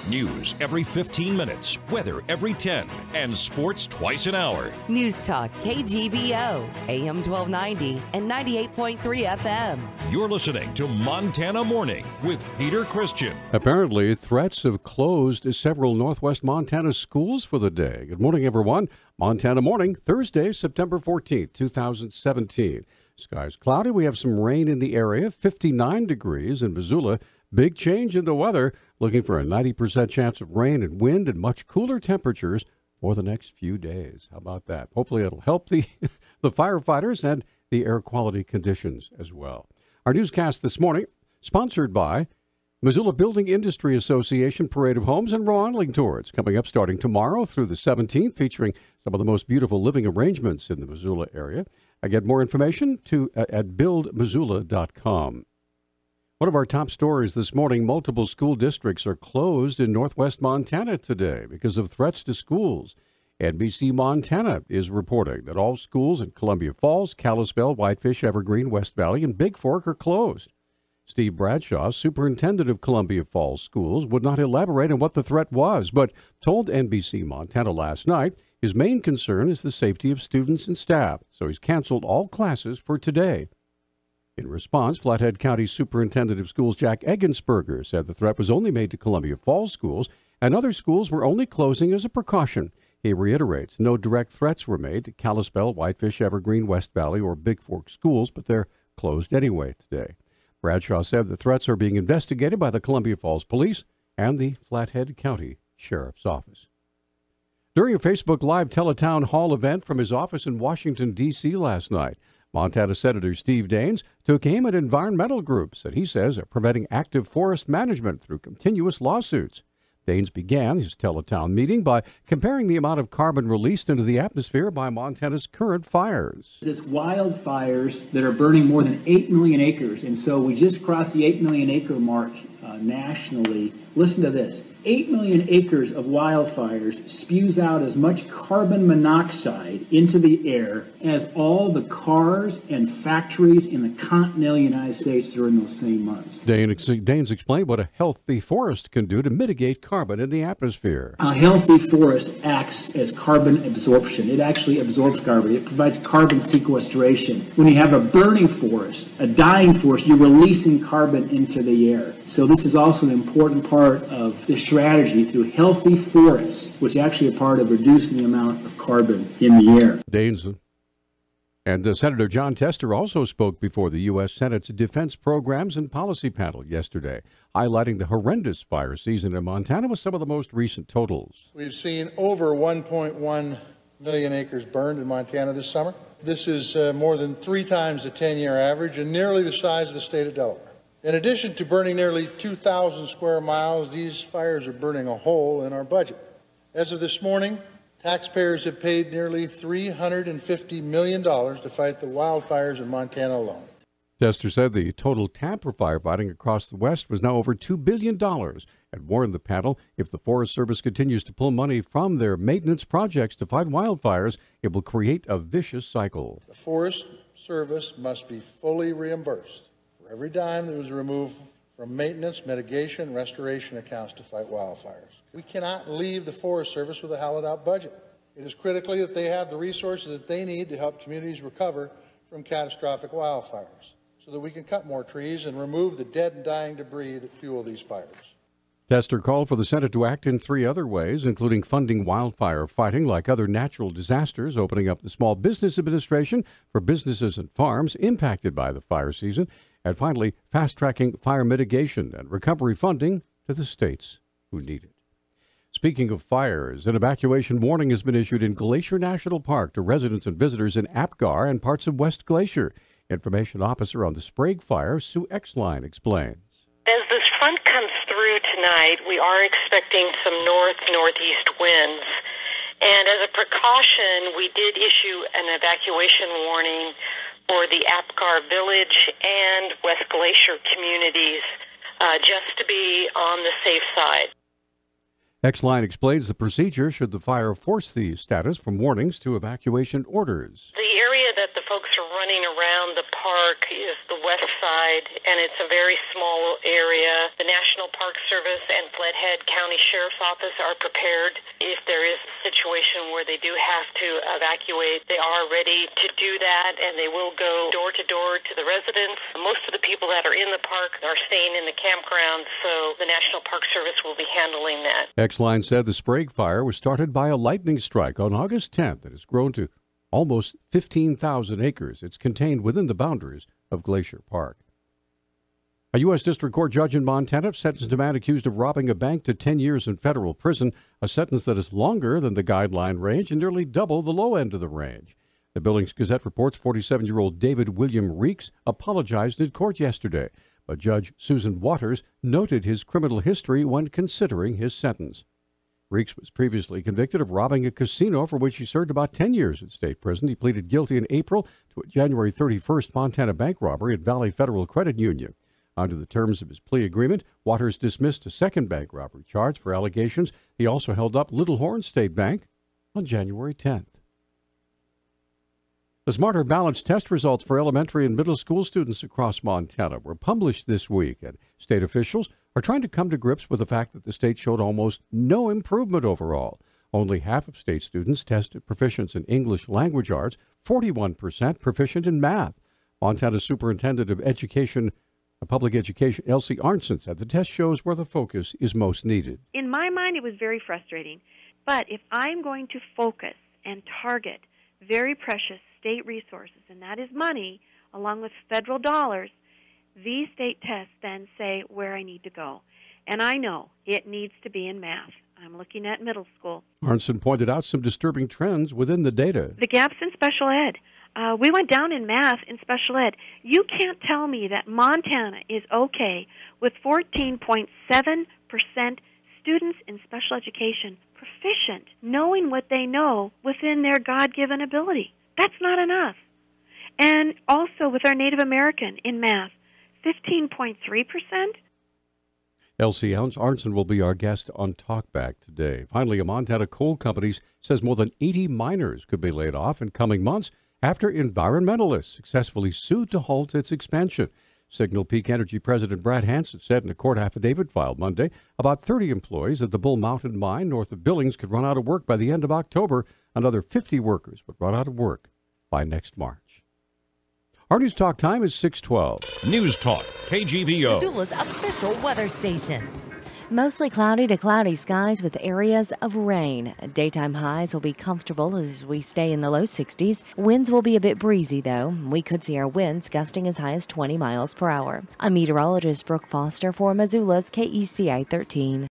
News every 15 minutes, weather every 10, and sports twice an hour. Newstalk, KGVO, AM 1290 and 98.3 FM. You're listening to Montana Morning with Peter Christian. Apparently, threats have closed several northwest Montana schools for the day. Good morning, everyone. Montana Morning, Thursday, September 14th, 2017. Skies cloudy. We have some rain in the area, 59 degrees in Missoula. Big change in the weather. Looking for a 90% chance of rain and wind and much cooler temperatures for the next few days. How about that? Hopefully it'll help the firefighters and the air quality conditions as well. Our newscast this morning, sponsored by Missoula Building Industry Association Parade of Homes and Remodeling Tours, coming up starting tomorrow through the 17th, featuring some of the most beautiful living arrangements in the Missoula area. I get more information at buildmissoula.com. One of our top stories this morning, multiple school districts are closed in northwest Montana today because of threats to schools. NBC Montana is reporting that all schools in Columbia Falls, Kalispell, Whitefish, Evergreen, West Valley, and Big Fork are closed. Steve Bradshaw, superintendent of Columbia Falls Schools, would not elaborate on what the threat was, but told NBC Montana last night his main concern is the safety of students and staff, so he's canceled all classes for today. In response, Flathead County Superintendent of Schools Jack Eggensberger said the threat was only made to Columbia Falls schools, and other schools were only closing as a precaution. He reiterates no direct threats were made to Kalispell, Whitefish, Evergreen, West Valley, or Big Fork schools, but they're closed anyway today. Bradshaw said the threats are being investigated by the Columbia Falls Police and the Flathead County Sheriff's Office. During a Facebook Live Teletown Hall event from his office in Washington, D.C. last night, Montana Senator Steve Daines took aim at environmental groups that he says are preventing active forest management through continuous lawsuits. Daines began his Teletown meeting by comparing the amount of carbon released into the atmosphere by Montana's current fires. It's wildfires that are burning more than 8 million acres, and so we just crossed the 8 million acre mark nationally. Listen to this. 8 million acres of wildfires spews out as much carbon monoxide into the air as all the cars and factories in the continental United States during those same months. Daines explained what a healthy forest can do to mitigate carbon in the atmosphere. A healthy forest acts as carbon absorption. It actually absorbs carbon. It provides carbon sequestration. When you have a burning forest, a dying forest, you're releasing carbon into the air. So this is also an important part of the strategy through healthy forests, which actually are part of reducing the amount of carbon in the air. Daines and Senator John Tester also spoke before the U.S. Senate's Defense Programs and Policy Panel yesterday, highlighting the horrendous fire season in Montana with some of the most recent totals. We've seen over 1.1 million acres burned in Montana this summer. This is more than 3 times the 10-year average and nearly the size of the state of Delaware. In addition to burning nearly 2,000 square miles, these fires are burning a hole in our budget. As of this morning, taxpayers have paid nearly $350 million to fight the wildfires in Montana alone. Tester said the total TAP for firefighting across the West was now over $2 billion and warned the panel if the Forest Service continues to pull money from their maintenance projects to fight wildfires, it will create a vicious cycle. The Forest Service must be fully reimbursed for every dime that was removed from maintenance, mitigation, restoration accounts to fight wildfires. We cannot leave the Forest Service with a hollowed-out budget. It is critical that they have the resources that they need to help communities recover from catastrophic wildfires so that we can cut more trees and remove the dead and dying debris that fuel these fires. Tester called for the Senate to act in 3 other ways, including funding wildfire fighting like other natural disasters, opening up the Small Business Administration for businesses and farms impacted by the fire season, and finally, fast-tracking fire mitigation and recovery funding to the states who need it. Speaking of fires, an evacuation warning has been issued in Glacier National Park to residents and visitors in Apgar and parts of West Glacier. Information officer on the Sprague fire, Sue Exline, explains. As this front comes through tonight, we are expecting some northeast winds. And as a precaution, we did issue an evacuation warning for the Apgar Village and West Glacier communities, just to be on the safe side. Exline explains the procedure should the fire force the status from warnings to evacuation orders. The area that the folks are running running around the park is the west side, and it's a very small area. The National Park Service and Flathead County Sheriff's Office are prepared if there is a situation where they do have to evacuate. They are ready to do that, and they will go door to door to the residents. Most of the people that are in the park are staying in the campground, so the National Park Service will be handling that. X-Line said the Sprague fire was started by a lightning strike on August 10th and has grown to almost 15,000 acres. It's contained within the boundaries of Glacier Park. A U.S. District Court judge in Montana sentenced a man accused of robbing a bank to 10 years in federal prison, a sentence that is longer than the guideline range and nearly double the low end of the range. The Billings Gazette reports 47-year-old David William Reeks apologized in court yesterday, but Judge Susan Waters noted his criminal history when considering his sentence. Reeks was previously convicted of robbing a casino for which he served about 10 years in state prison. He pleaded guilty in April to a January 31st Montana bank robbery at Valley Federal Credit Union. Under the terms of his plea agreement, Waters dismissed a second bank robbery charge for allegations he also held up Little Horn State Bank on January 10th. The Smarter Balance test results for elementary and middle school students across Montana were published this week, and state officials are trying to come to grips with the fact that the state showed almost no improvement overall. Only half of state students tested proficiency in English language arts, 41% proficient in math. Montana Superintendent of Education, Public Education, Elsie Arnson, said the test shows where the focus is most needed. In my mind, it was very frustrating. But if I'm going to focus and target very precious state resources, and that is money, along with federal dollars, these state tests then say where I need to go. And I know it needs to be in math. I'm looking at middle school. Arnson pointed out some disturbing trends within the data. The gaps in special ed. We went down in math in special ed. You can't tell me that Montana is okay with 14.7% students in special education proficient, knowing what they know within their God-given ability. That's not enough. And also with our Native American in math, 15.3%. Elsie Arnson will be our guest on Talkback today. Finally, a Montana coal company says more than 80 miners could be laid off in coming months after environmentalists successfully sued to halt its expansion. Signal Peak Energy President Brad Hansen said in a court affidavit filed Monday about 30 employees at the Bull Mountain mine north of Billings could run out of work by the end of October. Another 50 workers would run out of work by next March. Our News Talk time is 6:12. Newstalk, KGVO. Missoula's official weather station. Mostly cloudy to cloudy skies with areas of rain. Daytime highs will be comfortable as we stay in the low 60s. Winds will be a bit breezy, though. We could see our winds gusting as high as 20 miles per hour. I'm meteorologist Brooke Foster for Missoula's KECI 13.